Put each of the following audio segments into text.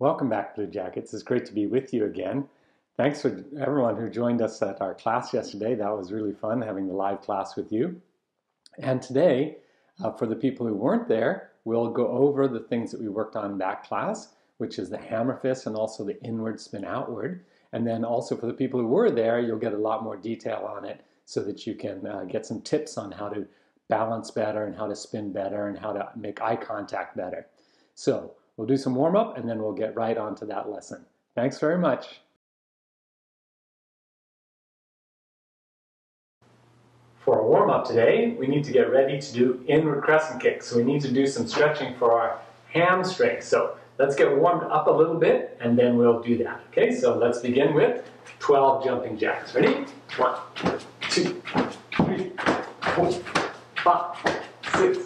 Welcome back, Blue Jackets. It's great to be with you again. Thanks for everyone who joined us at our class yesterday. That was really fun having the live class with you. And today, for the people who weren't there, we'll go over the things that we worked on in that class, which is the hammer fist and also the inward spin outward. And then also for the people who were there, you'll get a lot more detail on it so that you can get some tips on how to balance better and how to spin better and how to make eye contact better. So we'll do some warm-up and then we'll get right on to that lesson. Thanks very much. For our warm-up today, we need to get ready to do inward crescent kicks. So we need to do some stretching for our hamstrings. So let's get warmed up a little bit and then we'll do that. Okay, so let's begin with 12 jumping jacks. Ready? 1, 2, 3, 4, 5, 6,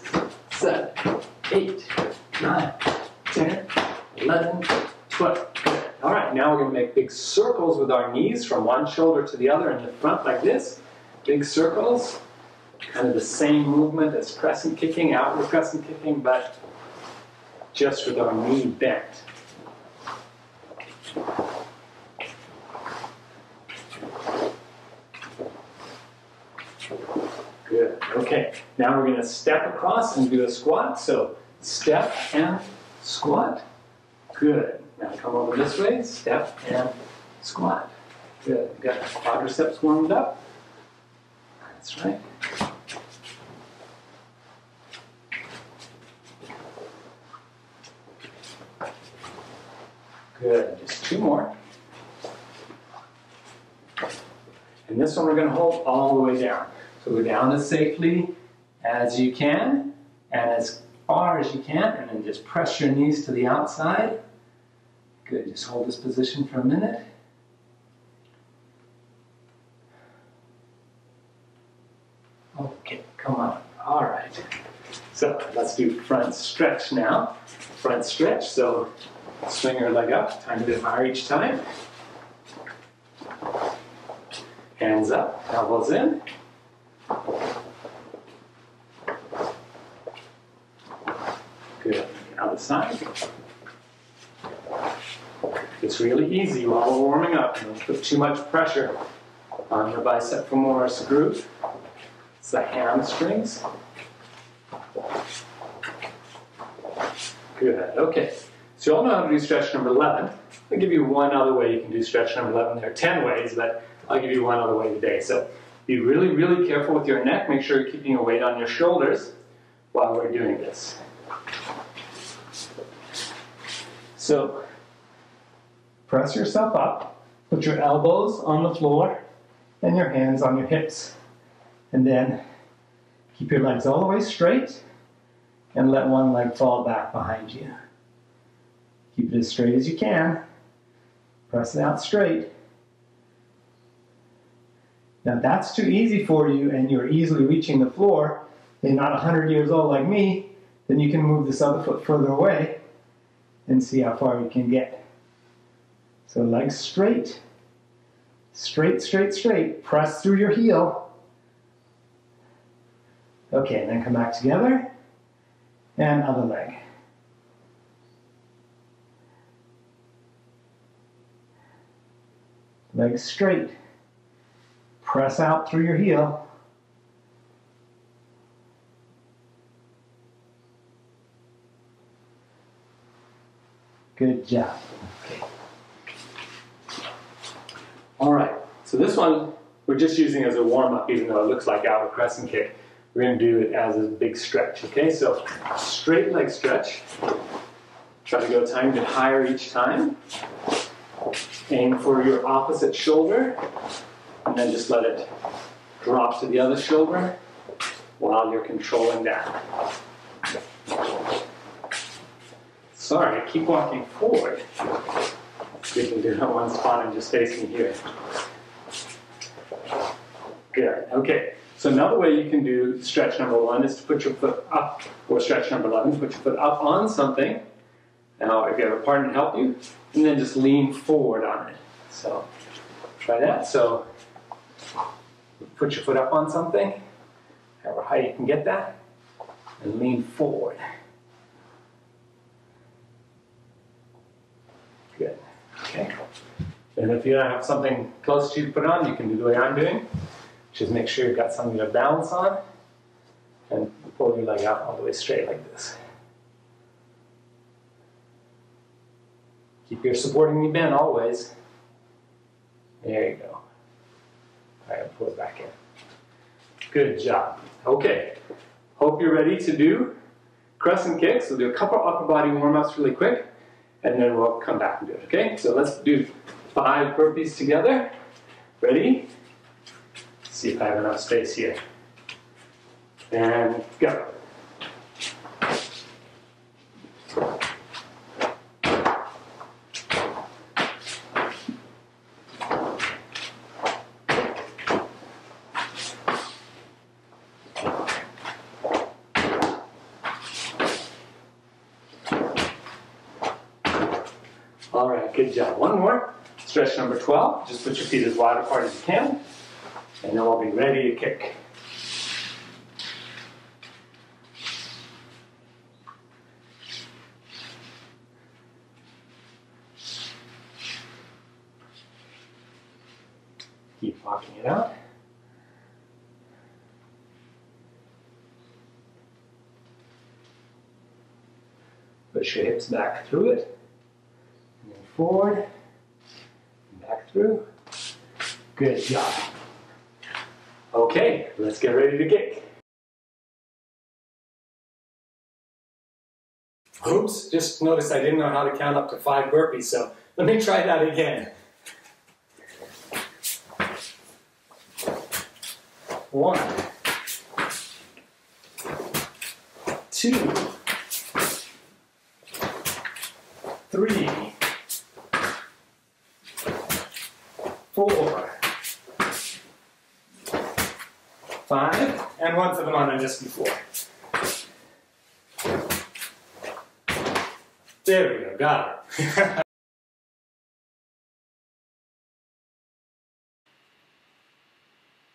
7, 8, 9, 10, 11, 12. All right, now we're going to make big circles with our knees from one shoulder to the other in the front like this. Big circles, kind of the same movement as crescent kicking, outward crescent kicking, but just with our knee bent. Good. Okay, now we're going to step across and do a squat. So step and squat. Good. Now come over this way, step and squat. Good. You've got the quadriceps warmed up. That's right. Good. Just two more. And this one we're going to hold all the way down. So go down as safely as you can and as far as you can, and then just press your knees to the outside. Good. Just hold this position for a minute. Okay, come on. All right. So let's do front stretch now. Front stretch. So swing your leg up, time a bit higher each time. Hands up, elbows in. Good. Other side. It's really easy while we're warming up. Don't put too much pressure on your bicep femoris groove. It's the hamstrings. Good. Okay. So you all know how to do stretch number 11. I'll give you one other way you can do stretch number 11. There are 10 ways, but I'll give you one other way today. So be really, really careful with your neck. Make sure you're keeping your weight on your shoulders while we're doing this. So press yourself up. Put your elbows on the floor and your hands on your hips. And then keep your legs all the way straight and let one leg fall back behind you. Keep it as straight as you can. Press it out straight. Now if that's too easy for you and you're easily reaching the floor, and not 100 years old like me, then you can move this other foot further away and see how far you can get. So legs straight. Straight, straight, straight. Press through your heel. Okay, and then come back together, and other leg. Legs straight. Press out through your heel. Good job. Okay. All right, so this one we're just using as a warm-up, even though it looks like outward crescent kick. We're going to do it as a big stretch, okay? So straight leg stretch. Try to go a tiny bit higher each time. Aim for your opposite shoulder, and then just let it drop to the other shoulder while you're controlling that. Sorry, keep walking forward. You can do it on one spot and just face me here. Good, okay. So another way you can do stretch number 1 is to put your foot up, or stretch number 11, put your foot up on something. Now, if you have a partner to help you, and then just lean forward on it. So try that. So put your foot up on something, however high you can get that, and lean forward. And if you don't have something close to you to put on, you can do the way I'm doing. Just make sure you've got something to balance on and pull your leg out all the way straight like this. Keep your supporting knee bent always. There you go. All right, pull it back in. Good job. Okay, hope you're ready to do crescent kicks. We'll do a couple upper body warm-ups really quick, and then we'll come back and do it, okay? So let's do 5 burpees together. Ready? See if I have enough space here. And go. All right, good job. One more. Stretch number 12. Just put your feet as wide apart as you can, and then we'll be ready to kick. Keep walking it out. Push your hips back through it. Forward, back through. Good job. Okay, let's get ready to kick. Oops, just noticed I didn't know how to count up to 5 burpees, so let me try that again. 1, 2, 3, 4, 5, and one for the one I just before. There we go, got it.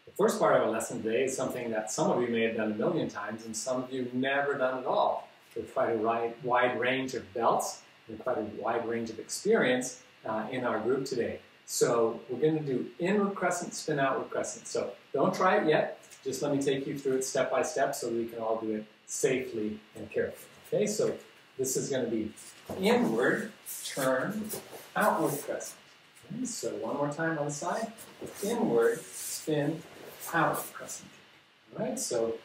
The first part of our lesson today is something that some of you may have done a million times and some of you have never done at all. We've quite a wide range of belts and quite a wide range of experience in our group today. So we're going to do inward crescent, spin outward crescent. So don't try it yet. Just let me take you through it step by step so we can all do it safely and carefully. Okay, so this is going to be inward, turn, outward crescent. Okay, so one more time on the side. Inward, spin, outward crescent. All right, so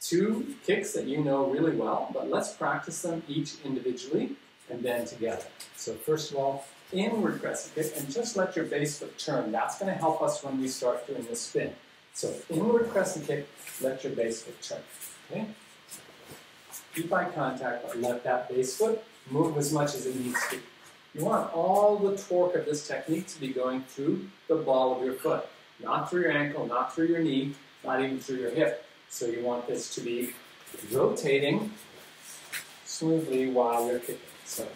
2 kicks that you know really well, but let's practice them each individually and then together. So first of all, inward crescent kick, and just let your base foot turn. That's going to help us when we start doing the spin. So inward crescent kick, let your base foot turn. Okay? Keep eye contact, but let that base foot move as much as it needs to. You want all the torque of this technique to be going through the ball of your foot, not through your ankle, not through your knee, not even through your hip. So you want this to be rotating smoothly while you're kicking. So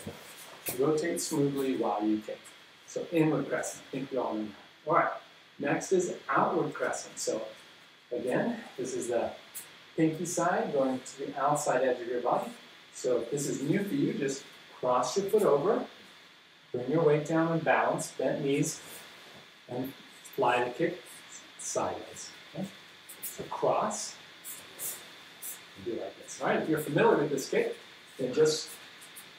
rotate smoothly while you kick. So inward crescent, I think we all know that. All right, next is outward crescent. So again, this is the pinky side going to the outside edge of your body. So if this is new for you, just cross your foot over, bring your weight down and balance, bent knees, and fly the kick sideways. Okay? So cross, and do like this. All right, if you're familiar with this kick, then just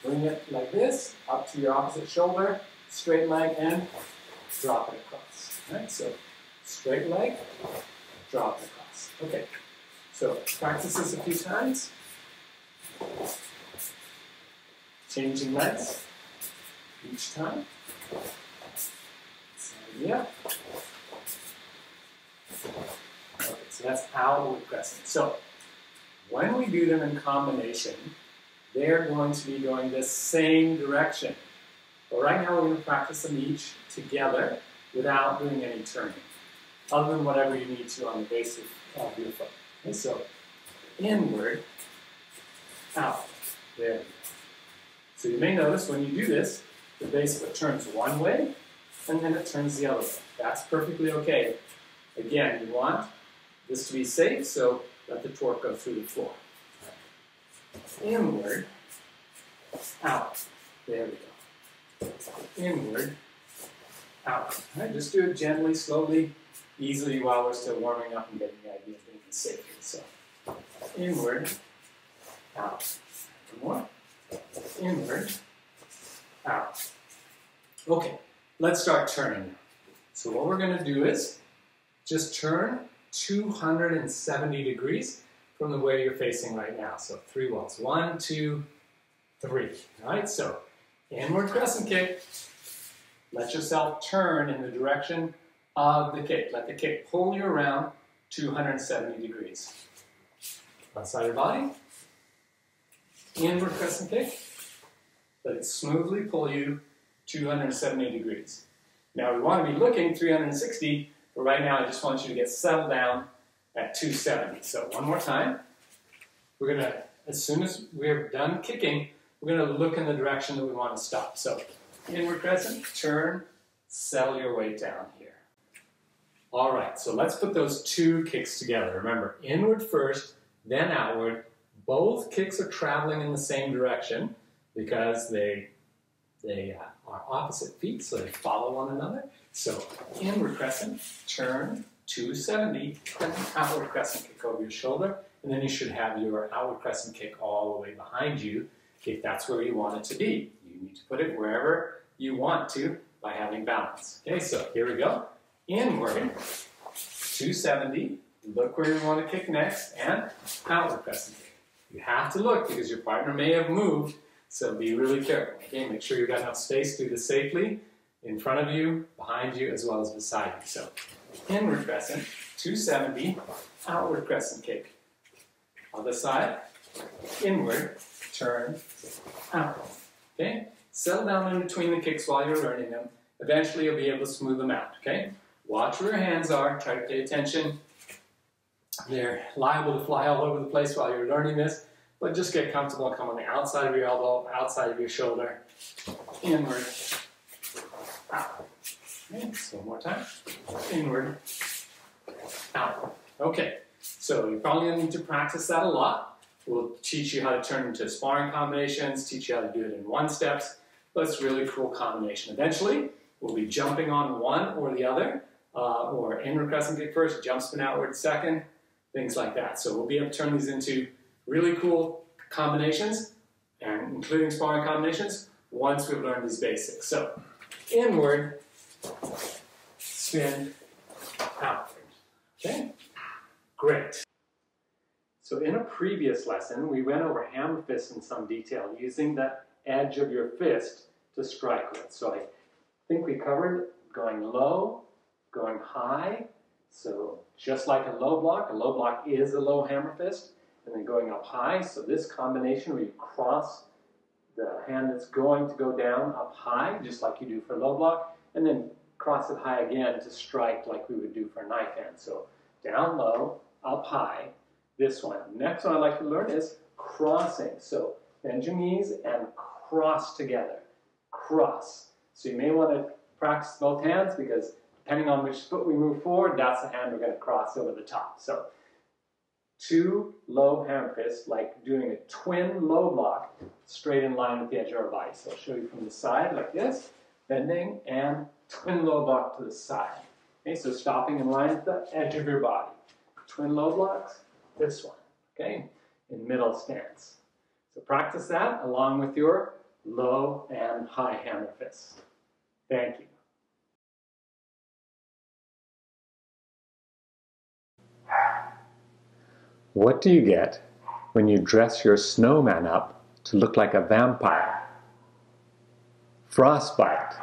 bring it like this, up to your opposite shoulder, straight leg, and drop it across. All right, so straight leg, drop it across. Okay, so practice this a few times. Changing legs each time. Yeah. Okay, so that's outward crescent. So when we do them in combination, they're going to be going the same direction. But right now we're going to practice them each together without doing any turning, other than whatever you need to on the base of your foot. Okay, so inward, out. There we go. So you may notice when you do this, the base foot turns one way, and then it turns the other way. That's perfectly okay. Again, you want this to be safe, so let the torque go through the floor. Inward, out. There we go. Inward, out. All right, just do it gently, slowly, easily while we're still warming up and getting the idea of doing it safely. So inward, out. One more. Inward, out. Okay, let's start turning. So what we're going to do is just turn 270 degrees from the way you're facing right now. So 3 walls. 1, 2, 3. All right, so inward crescent kick. Let yourself turn in the direction of the kick. Let the kick pull you around 270 degrees. Left side of your body. Inward crescent kick. Let it smoothly pull you 270 degrees. Now we want to be looking 360, but right now I just want you to get settled down at 270. So one more time. We're going to, as soon as we're done kicking, we're going to look in the direction that we want to stop. So inward crescent, turn, settle your weight down here. All right, so let's put those two kicks together. Remember, inward first, then outward. Both kicks are traveling in the same direction because they are opposite feet, so they follow one another. So inward crescent, turn, 270, then outward crescent kick over your shoulder, and then you should have your outward crescent kick all the way behind you if that's where you want it to be. You need to put it wherever you want to by having balance. Okay, so here we go. Inward, 270, look where you want to kick next, and outward crescent kick. You have to look because your partner may have moved, so be really careful. Okay, make sure you've got enough space to do this safely in front of you, behind you, as well as beside you. So inward crescent, 270, outward crescent kick. Other side, inward, turn, out. Okay, settle down in between the kicks while you're learning them. Eventually you'll be able to smooth them out. Okay, watch where your hands are, try to pay attention. They're liable to fly all over the place while you're learning this, but just get comfortable and come on the outside of your elbow, outside of your shoulder, inward, out. Okay, so one more time. Inward, out. Okay, so you're probably going to need to practice that a lot. We'll teach you how to turn into sparring combinations, teach you how to do it in one steps, but it's a really cool combination. Eventually, we'll be jumping on one or the other, or inward crescent kick first, jump spin outward second, things like that. So we'll be able to turn these into really cool combinations, and including sparring combinations, once we've learned these basics. So inward, spin, outward. Okay? Great. So in a previous lesson, we went over hammer fists in some detail, using the edge of your fist to strike with. So I think we covered going low, going high. So just like a low block is a low hammer fist, and then going up high. So this combination where you cross the hand that's going to go down up high, just like you do for a low block, and then cross it high again to strike like we would do for a knife hand. So down low, up high, this one. Next one I'd like to learn is crossing. So bend your knees and cross together. Cross. So you may want to practice both hands because depending on which foot we move forward, that's the hand we're going to cross over the top. So two low hammer fists, like doing a twin low block, straight in line with the edge of our body. So I'll show you from the side like this, bending, and twin low block to the side. Okay, so stopping in line with the edge of your body. Twin low blocks, this one, okay, in middle stance. So practice that along with your low and high hammer fists. Thank you. What do you get when you dress your snowman up to look like a vampire? Frostbite.